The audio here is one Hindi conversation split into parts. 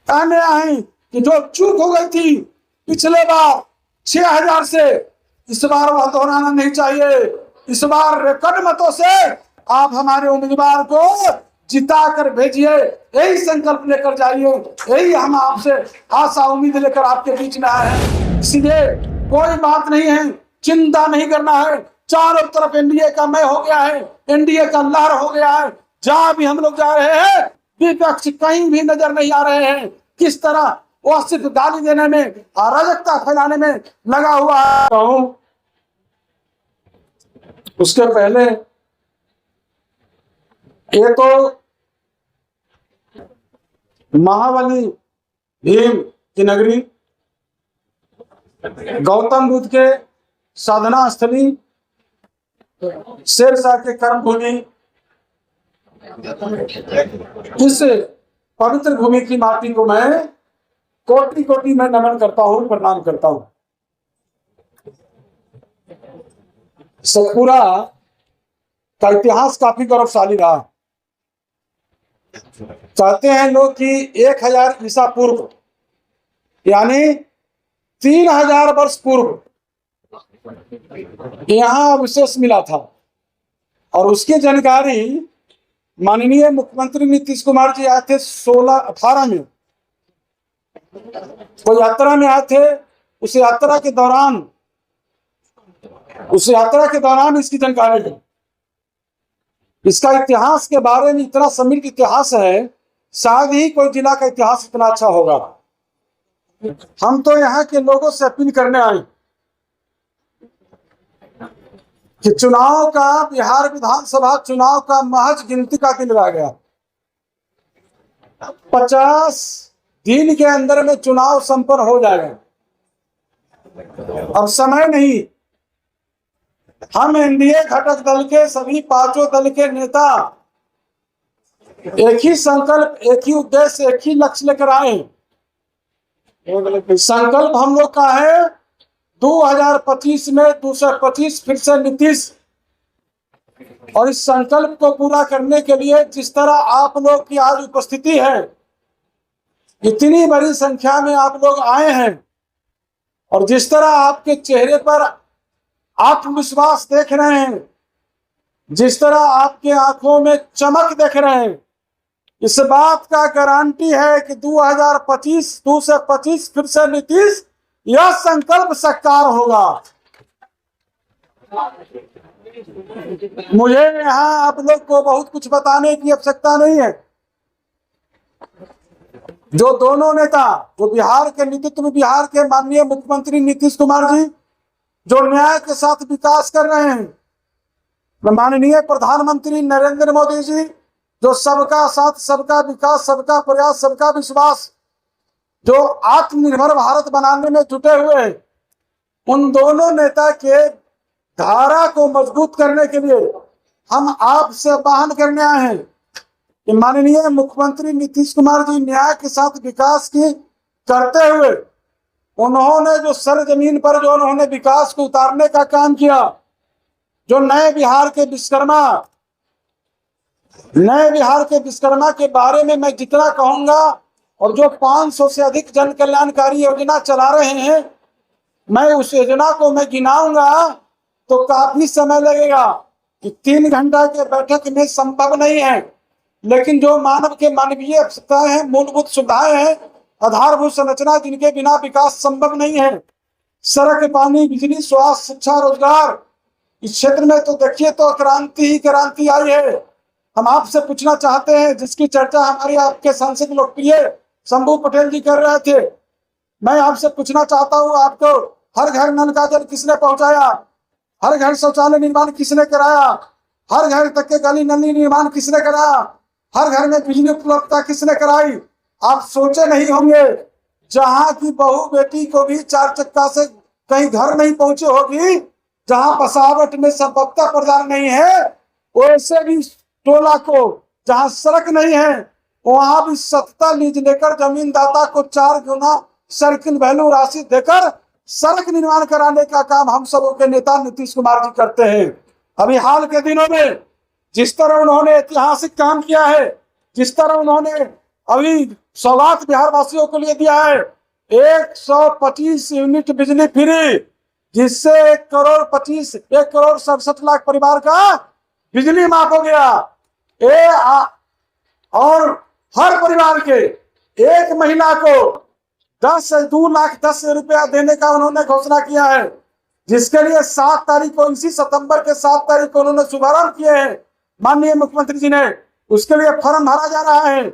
कहने आए कि जो चूक हो गई थी पिछले बार 6000 से, इस बार वह दोहराना नहीं चाहिए। इस बार रिकॉर्ड मतों से आप हमारे उम्मीदवार को जिता कर भेजिए, यही संकल्प लेकर जाइए। यही हम आपसे आशा उम्मीद लेकर आपके बीच में आए हैं। इसलिए कोई बात नहीं है, चिंता नहीं करना है। चारों तरफ एनडीए का मय हो गया है, एनडीए का लहर हो गया है। जहां भी हम लोग जा रहे हैं विपक्ष कहीं भी नजर नहीं आ रहे हैं। किस तरह वो सिर्फ गाली देने में, अराजकता फैलाने में लगा हुआ है। उसके पहले ये तो महाबली भीम की नगरी, गौतम बुद्ध के साधना स्थली, शेरशाह के कर्म भूमि, इस पवित्र भूमि की माटी को मैं कोटि कोटि में नमन करता हूं, प्रणाम करता हूं। सतपुरा का इतिहास काफी गौरवशाली रहा। कहते हैं लोग कि 1000 ईसा पूर्व यानी 3000 वर्ष पूर्व यहाँ अवशेष मिला था, और उसकी जानकारी माननीय मुख्यमंत्री नीतीश कुमार जी आए थे 16-18 में। तो यात्रा में आए थे। उस यात्रा के दौरान इसकी जानकारी ली। इसका इतिहास के बारे में इतना समृद्ध इतिहास है, शायद ही कोई जिला का इतिहास इतना अच्छा होगा। हम तो यहाँ के लोगों से अपील करने आए कि चुनाव का, बिहार विधानसभा चुनाव का महज गिनती का दिन रह गया। 50 दिन के अंदर में चुनाव संपन्न हो जाएगा। अब समय नहीं। हम एनडीए घटक दल के सभी 5 दल के नेता एक ही संकल्प, एक ही उद्देश्य, एक ही लक्ष्य लेकर आए। संकल्प हम लोग का है 2025 में 225 फिर से नीतीश। और इस संकल्प को पूरा करने के लिए जिस तरह आप लोग की आज उपस्थिति है, इतनी बड़ी संख्या में आप लोग आए हैं, और जिस तरह आपके चेहरे पर आत्मविश्वास देख रहे हैं, जिस तरह आपके आंखों में चमक देख रहे हैं, इस बात का गारंटी है कि 225 फिर से नीतीश, यह संकल्प साकार होगा। मुझे यहाँ आप लोग को बहुत कुछ बताने की आवश्यकता नहीं है। जो दोनों नेता, जो बिहार के नेतृत्व में बिहार के माननीय मुख्यमंत्री नीतीश कुमार जी, जो न्याय के साथ विकास कर रहे हैं, माननीय प्रधानमंत्री नरेंद्र मोदी जी, जो सबका साथ, सबका विकास, सबका प्रयास, सबका विश्वास, जो आत्मनिर्भर भारत बनाने में जुटे हुए हैं, उन दोनों नेता के धारा को मजबूत करने के लिए हम आपसे आह्वान करने आए हैं कि माननीय मुख्यमंत्री नीतीश कुमार जी न्याय के साथ विकास की करते हुए, उन्होंने जो सरजमीन पर जो उन्होंने विकास को उतारने का काम किया, जो नए बिहार के विश्वकर्मा के बारे में मैं जितना कहूंगा, और जो 500 से अधिक जन कल्याणकारी योजना चला रहे हैं, मैं उस योजना को मैं गिनाऊंगा तो काफी समय लगेगा कि 3 घंटा के बैठक में संभव नहीं है। लेकिन जो मानव के मानवीय आवश्यकताएं हैं, मूलभूत सुविधाएं हैं, आधारभूत संरचना, जिनके बिना विकास संभव नहीं है, सड़क, पानी, बिजली, स्वास्थ्य, शिक्षा, रोजगार, इस क्षेत्र में तो देखिए तो क्रांति ही क्रांति आई है। हम आपसे पूछना चाहते हैं, जिसकी चर्चा हमारे आपके सांसद लोकप्रिय शंभू पटेल जी कर रहे थे, मैं आपसे पूछना चाहता हूं, आपको हर घर नल का जल किसने पहुंचाया? हर घर शौचालय निर्माण किसने कराया? हर घर तक के गली नली निर्माण किसने कराया? हर घर में बिजली उपलब्धता किसने कराई? आप सोचे नहीं होंगे, जहां की बहू बेटी को भी 4 चक्का से कहीं घर नहीं पहुंचे होगी, जहां बसावट में संबद्धता प्रदान नहीं है, वैसे भी टोला को जहां सड़क नहीं है, वहां भी सत्ता लीज लेकर जमीनदाता को 4 गुना सर्किल वैल्यू राशि देकर सड़क निर्माण कराने का काम हम सबों के नेता नीतीश कुमार जी करते हैं। अभी हाल के दिनों में जिस तरह उन्होंने ऐतिहासिक काम किया है, जिस तरह उन्होंने अभी सौगात बिहार वासियों के लिए दिया है 125 यूनिट बिजली फ्री, जिससे 1,67 लाख परिवार का बिजली माफ हो गया। और हर परिवार के एक महिला को 2,10,000 रुपया देने का उन्होंने घोषणा किया है, जिसके लिए 7 तारीख को, इसी सितंबर के 7 तारीख को उन्होंने शुभारंभ किए हैं माननीय मुख्यमंत्री जी ने। उसके लिए फॉर्म भरा जा रहा है।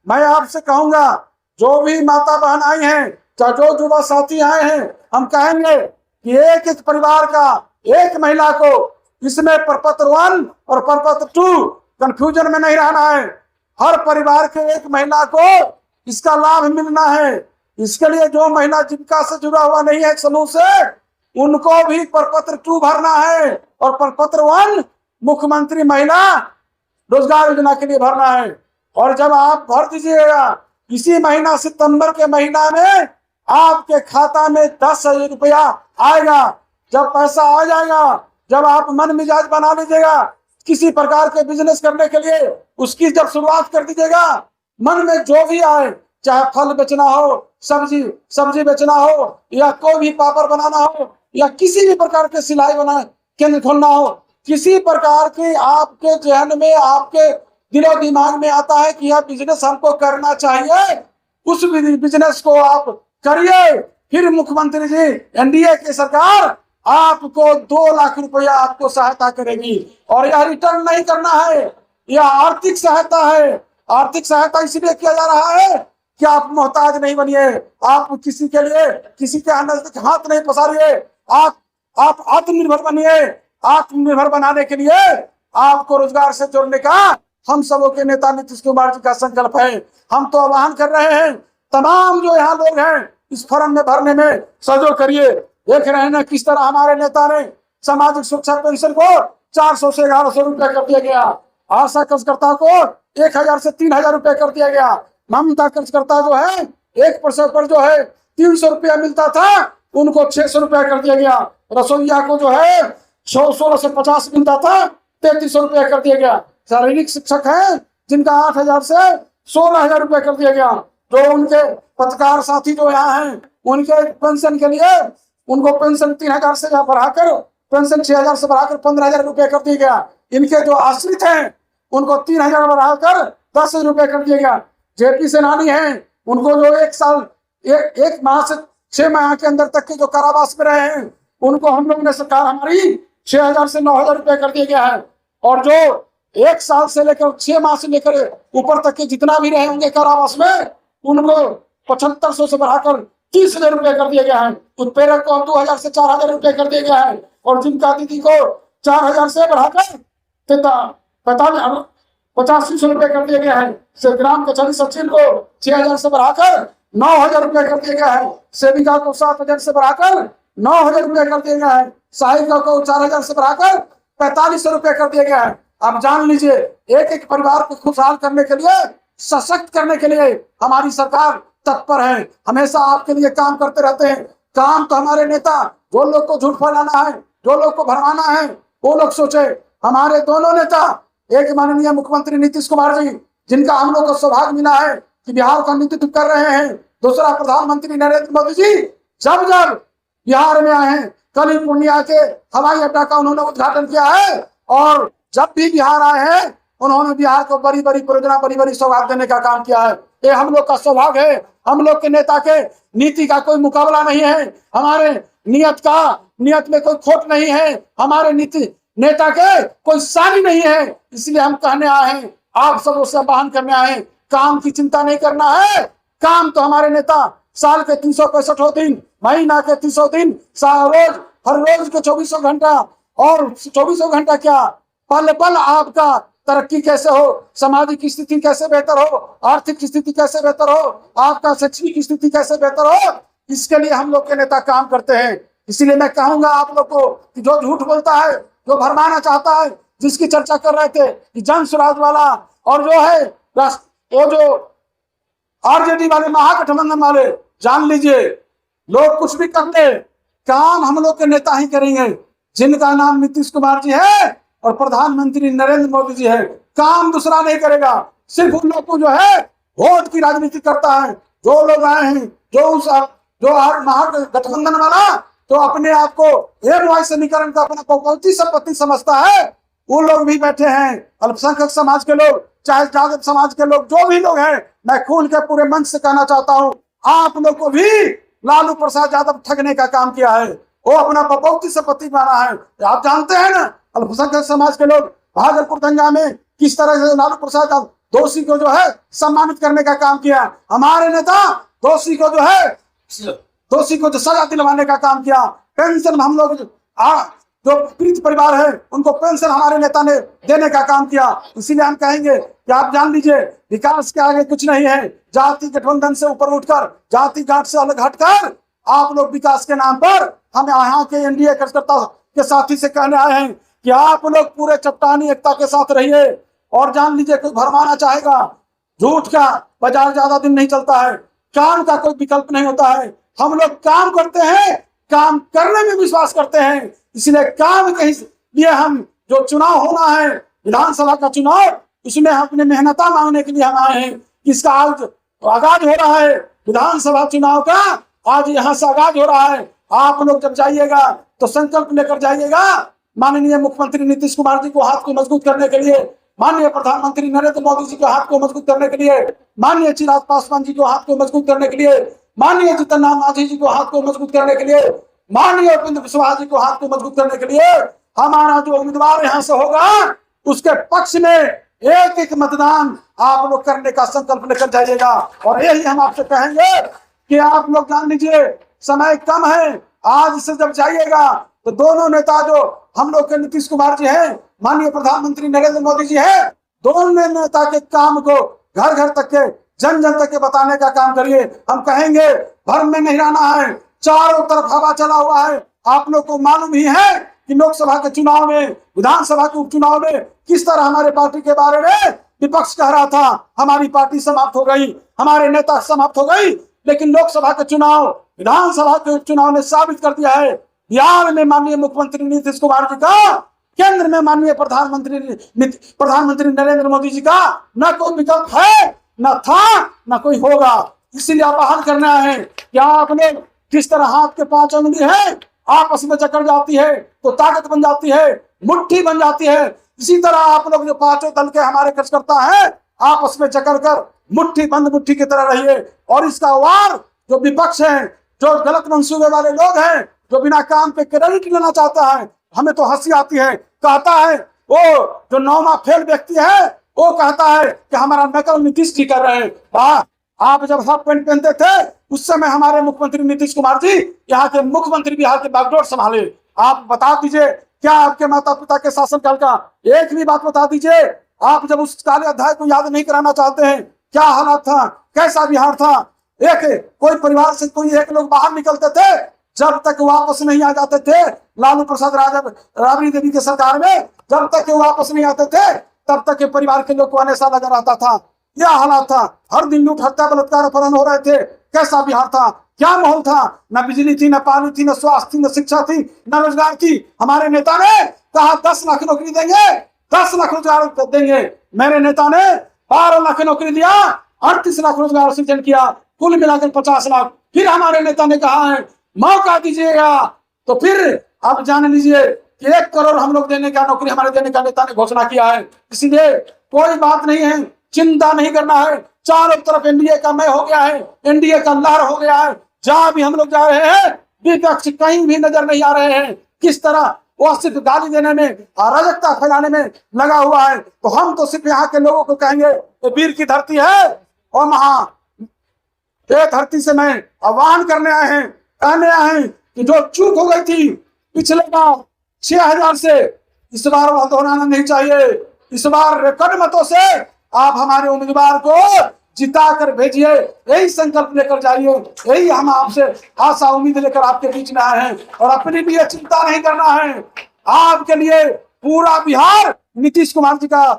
मैं आपसे कहूंगा, जो भी माता बहन आई हैं, चाहे जो युवा साथी आए हैं, हम कहेंगे कि एक एक परिवार का एक महिला को इसमें प्रपत्र 1 और प्रपत्र 2 कंफ्यूजन में नहीं रहना है। हर परिवार के एक महिला को इसका लाभ मिलना है। इसके लिए जो महिला जीविका से जुड़ा हुआ नहीं है समूह से, उनको भी प्रपत्र 2 भरना है और प्रपत्र 1 मुख्यमंत्री महिला रोजगार योजना के लिए भरना है। और जब आप भर दीजिएगा, इसी महीना सितंबर के महीना में आपके खाता में 10,000 रुपया आएगा। जब पैसा आ जाएगा, जब आप मन मिजाज बना लीजिएगा किसी प्रकार के बिजनेस करने के लिए, उसकी जब शुरुआत कर दीजिएगा, मन में जो भी आए, चाहे फल बेचना हो, सब्जी बेचना हो, या कोई भी पापड़ बनाना हो, या किसी भी प्रकार के सिलाई बना केंद्र खोलना हो, किसी प्रकार की आपके जहन में, आपके दिलो दिमाग में आता है कि यह बिजनेस हमको करना चाहिए, उस बिजनेस को आप करिए। फिर मुख्यमंत्री जी, एनडीए की सरकार आपको 2 लाख रुपया आपको सहायता करेगी। और यह रिटर्न नहीं करना है, यह आर्थिक सहायता है। आर्थिक सहायता इसलिए किया जा रहा है कि आप मोहताज नहीं बनिए, आप किसी के लिए, किसी के नजदीक हाथ नहीं पसारिए, आप आत्मनिर्भर बनिए। आत्मनिर्भर बनाने के लिए आपको रोजगार से जोड़ने का हम सबों के नेता नीतीश कुमार जी का संकल्प है। हम तो आह्वान कर रहे हैं, तमाम जो यहाँ लोग हैं इस फॉर्म में भरने में सहयोग करिए। देख रहे हैं ना किस तरह हमारे नेता ने सामाजिक सुरक्षा पेंशन को 400 से 1,100 रुपया कर दिया गया, आशा कार्यकर्ता को 1,000 से 3,000 रुपया कर दिया गया, ममता कार्यकर्ता जो है 1% पर जो है 300 रुपया मिलता था, उनको 600 रुपया कर दिया गया। रसोईया को जो है 16 से 50 मिलता था, 3,300 रुपया कर दिया गया। शारीरिक शिक्षक हैं जिनका 8,000 से 16,000 रुपया कर दिया गया। जो उनके पत्रकार साथी जो यहाँ हैं, उनके पेंशन के लिए उनको पेंशन 3,000 से बढ़ाकर, पेंशन 6,000 से बढ़ाकर 15,000 रुपया कर दिया गया। इनके जो आश्रित हैं उनको 3,000 बढ़ाकर 10,000 रुपया कर दिया गया। जेपी सेनानी हैं, उनको जो 1 साल 1 माह से 6 माह के अंदर तक के जो कारावास में रहे हैं, उनको हम लोग ने, सरकार हमारी 6,000 से 9,000 रुपया कर दिया गया है। और जो 1 साल से लेकर 6 माह से लेकर ऊपर तक के जितना भी रहे होंगे कारावास में, उनको 7,500 से बढ़ाकर 30,000 रुपया कर दिया गया है। उत्प्रेरक को 2,000 से 4,000 रुपया कर दिया गया है। और जिनका दीदी को 4,000 से बढ़ाकर 85,000 रुपया कर दिया गया है। ग्राम कचहरी सचिव को 6,000 से बढ़ाकर 9,000 रुपया कर दिया गया है। सेविका को 7,000 से बढ़ाकर 9,000 रुपया कर दिया गया है। सहायिका को 4,000 से बढ़ाकर 4,500 रुपया कर दिया गया है। आप जान लीजिए, एक एक परिवार को खुशहाल करने के लिए, सशक्त करने के लिए हमारी सरकार तत्पर है। हमेशा आपके लिए काम करते रहते हैं। काम तो हमारे नेता, जो लोग को झूठ फैलाना है, जो लोग को भरमाना है, वो लोग सोचे। हमारे दोनों नेता, एक माननीय मुख्यमंत्री नीतीश कुमार जी, जिनका हम लोग को सौभाग्य मिला है कि बिहार का नेतृत्व कर रहे हैं। दूसरा, प्रधानमंत्री नरेंद्र मोदी जी जब जब बिहार में आए हैं, कल ही पूर्णिया के हवाई अड्डा का उन्होंने उद्घाटन किया है। और जब भी बिहार आए हैं, उन्होंने बिहार को बड़ी बड़ी परियोजना, बड़ी बड़ी सौगात देने का काम किया है। ये हम लोग का सौभाग्य है। हम लोग के नेता के नीति का कोई मुकाबला नहीं है। हमारे नियत में कोई खोट नहीं है। हमारे नेता के कोई सानी नहीं है। इसलिए हम कहने आए हैं, आप सबों से आह्वान करने आए हैं, काम की चिंता नहीं करना है। काम तो हमारे नेता साल के 365 दिन, महीना के 300 दिन, रोज, हर रोज के 24 घंटा, और 24 घंटा क्या, पल पल आपका तरक्की कैसे हो, सामाजिक स्थिति कैसे बेहतर हो, आर्थिक स्थिति कैसे बेहतर हो, आपका शैक्षणिक स्थिति कैसे बेहतर हो, इसके लिए हम लोग के नेता काम करते हैं। इसीलिए मैं कहूंगा आप लोग को कि जो झूठ बोलता है, जो भरमाना चाहता है, जिसकी चर्चा कर रहे थे कि जन स्वराज वाला, और जो है वो जो आरजेडी वाले, महागठबंधन वाले, जान लीजिए लोग कुछ भी करते, काम हम लोग के नेता ही करेंगे, जिनका नाम नीतीश कुमार जी है और प्रधानमंत्री नरेंद्र मोदी जी है। काम दूसरा नहीं करेगा। सिर्फ उन लोग को जो है वोट की राजनीति करता है। जो लोग आए हैं, जो महागठबंधन वाला तो अपने आप को एवं समीकरण का अपना बहुपति संपत्ति समझता है, वो लोग भी बैठे हैं। अल्पसंख्यक समाज के लोग, चाहे यादव समाज के लोग, जो भी लोग हैं, मैं खुल के पूरे मंच से कहना चाहता हूं, आप लोग को भी लालू प्रसाद यादव ठगने का काम किया है। वो अपना बहुपति संपत्ति बना है। आप जानते हैं ना, अल्पसंख्यक समाज के लोग भागलपुर दंगा में किस तरह से लालू प्रसाद दोषी को जो है सम्मानित करने का काम किया। हमारे नेता दोषी को जो सजा दिलवाने का काम किया। पेंशन हम लोग जो पीड़ित परिवार है उनको पेंशन हमारे नेता ने देने का काम किया। इसीलिए हम कहेंगे कि आप जान लीजिए, विकास के आगे कुछ नहीं है। जाति गठबंधन से ऊपर उठकर, जाति गांठ से अलग हटकर आप लोग विकास के नाम पर हम यहाँ के एनडीए कार्यकर्ता के साथी से कहने आए हैं कि आप लोग पूरे चट्टानी एकता के साथ रहिए। और जान लीजिए, कोई भरमाना चाहेगा, झूठ का बाजार ज्यादा दिन नहीं चलता है, काम का कोई विकल्प नहीं होता है। हम लोग काम करते हैं, काम करने में विश्वास करते हैं। इसलिए काम के लिए हम जो चुनाव होना है, विधानसभा का चुनाव, इसमें हम अपने मेहनता मांगने के लिए हम आए हैं। इसका आज आगाज हो रहा है, विधानसभा चुनाव का आज यहाँ से आगाज हो रहा है। आप लोग जब जाइएगा तो संकल्प लेकर जाइएगा। माननीय मुख्यमंत्री नीतीश कुमार जी को हाथ को मजबूत करने के लिए, माननीय प्रधानमंत्री नरेंद्र मोदी जी के हाथ को मजबूत करने के लिए, माननीय चिराग पासवान जी को हाथ को मजबूत करने के लिए, माननीय जीतन राम मांझी जी को हाथ को मजबूत करने के लिए, माननीय उपेंद्र कुशवाहा जी को हाथ को मजबूत करने के लिए हमारा जो उम्मीदवार यहाँ से होगा उसके पक्ष में एक एक मतदान आप लोग करने का संकल्प लेकर जाइएगा। और यही हम आपसे कहेंगे कि आप लोग जान लीजिए, समय कम है। आज से जब जाइएगा तो दोनों नेता जो हम लोग के नीतीश कुमार जी हैं, माननीय प्रधानमंत्री नरेंद्र मोदी जी हैं, दोनों नेता के काम को घर घर तक के, जन जन तक के बताने का काम करिए। हम कहेंगे भ्रम में नहीं रहना है, चारों तरफ हवा चला हुआ है। आप लोग को मालूम ही है कि लोकसभा के चुनाव में, विधानसभा के उपचुनाव में किस तरह हमारे पार्टी के बारे में विपक्ष कह रहा था हमारी पार्टी समाप्त हो गई, हमारे नेता समाप्त हो गई। लेकिन लोकसभा के चुनाव, विधानसभा के उपचुनाव ने साबित कर दिया है, बिहार में माननीय मुख्यमंत्री नीतीश कुमार जी का, केंद्र में माननीय प्रधानमंत्री नरेंद्र मोदी जी का न कोई विकल्प है, न था, न कोई होगा। इसीलिए आप आह्वान करना है कि आपने किस तरह हाथ के 5 अंगुली है, आपस में जकड़ जाती है तो ताकत बन जाती है, मुट्ठी बन जाती है। इसी तरह आप लोग जो 5 दल के हमारे कार्यकर्ता हैं, आपस में जकड़ कर मुट्ठी बंद मुट्ठी की तरह रहिए। और इसका वार जो विपक्ष है, जो गलत मंसूबे वाले लोग हैं, जो बिना काम पे क्रेडिट लेना चाहता है, हमें तो हंसी आती है। कहता है वो जो 9वां फेल व्यक्ति है, वो कहता है कि हमारा नकल नीतीश जी कर रहे हैं। वाह, आप जब हाफ पैंट पहनते थे उस समय हमारे मुख्यमंत्री नीतीश कुमार जी यहाँ के मुख्यमंत्री बिहार के बागडोर संभाले। आप बता दीजिए, क्या आपके माता पिता के शासनकाल का एक भी बात बता दीजिए। आप जब उस काले अध्याय को याद नहीं कराना चाहते हैं, क्या हालात था, कैसा बिहार था। एक कोई परिवार से कोई एक लोग बाहर निकलते थे, जब तक वापस नहीं आ जाते थे लालू प्रसाद राबड़ी देवी के सरकार में, जब तक वो वापस नहीं आते थे तब तक के परिवार के लोग को अनेसा लगा रहता था। यह हालात था, हर दिन लूट हत्या बलात्कार अपहरण हो रहे थे। कैसा बिहार था, क्या माहौल था, न बिजली थी, न पानी थी, न स्वास्थ्य थी, न शिक्षा थी, न रोजगार थी। हमारे नेता ने कहा 10 लाख नौकरी देंगे, 10 लाख रोजगार देंगे। मेरे नेता ने 12 लाख नौकरी दिया, 38 लाख रोजगार सृजन किया, कुल मिलाकर 50 लाख। फिर हमारे नेता ने कहा है मौका दीजिएगा, तो फिर आप जान लीजिए कि 1 करोड़ हम लोग देने का, नौकरी हमारे देने का नेता ने घोषणा किया है। इसलिए कोई बात नहीं है, चिंता नहीं करना है। चारों तरफ एनडीए का मय हो गया है, एनडीए का लहर हो गया है। जहां भी हम लोग जा रहे हैं विपक्ष कहीं भी नजर नहीं आ रहे हैं। किस तरह वो सिर्फ गाली देने में, अराजकता फैलाने में लगा हुआ है। तो हम तो सिर्फ यहाँ के लोगों को कहेंगे वीर की धरती है और ये धरती से मैं आह्वान करने आए हैं, कहने आए हैं कि जो चूक हो गई थी पिछले बार 6000 से, इस बार वह दोहराना नहीं चाहिए। इस बार रिकॉर्ड मतों से आप हमारे उम्मीदवार को जिता कर भेजिए, यही संकल्प लेकर जाइए। यही हम आपसे आशा उम्मीद लेकर आपके बीच में आए हैं। और अपने लिए चिंता नहीं करना है, आपके लिए पूरा बिहार नीतीश कुमार जी का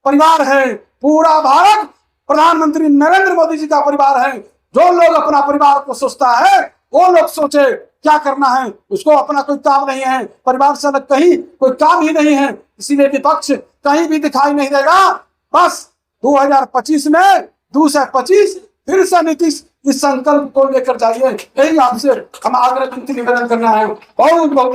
परिवार है, पूरा भारत प्रधानमंत्री नरेंद्र मोदी जी का परिवार है। जो लोग अपना परिवार को सोचता है वो लोग सोचे क्या करना है, उसको अपना कोई काम नहीं है, परिवार से अलग कहीं कोई काम ही नहीं है। इसीलिए विपक्ष कहीं भी दिखाई नहीं देगा। बस 2025 में 225 फिर से नीतीश इस संकल्प को लेकर जाइए, यही आपसे हम आग्रह विनती निवेदन करना है। बहुत बहुत